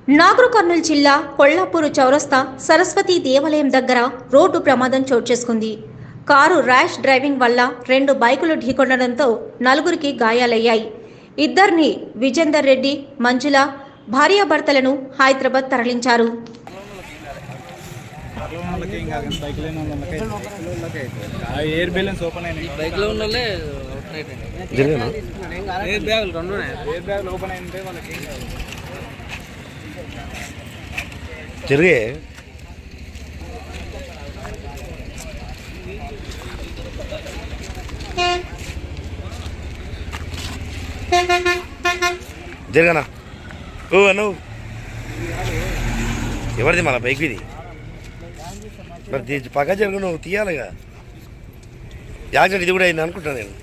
నాగర్ కర్నూలు జిల్లా కొల్లాపూరు చౌరస్తా సరస్వతి దేవాలయం దగ్గర రోడ్డు ప్రమాదం చోటు చేసుకుంది. కారు ర్యాష్ డ్రైవింగ్ వల్ల 2 బైకులు ఢీకొనడంతో నలుగురికి గాయాలయ్యాయి. ఇద్దరిని విజేందర్ రెడ్డి, మంజుల భార్యాభర్తలను హైదరాబాద్ తరలించారు. జరిగే జరగనా ఓ నువ్వు ఎవరిది మన బైక్ ఇది మరి పక్క జరుగు నువ్వు తీయాలిగా. యాక్సిడెంట్ ఇది కూడా అయింది అనుకుంటాను నేను.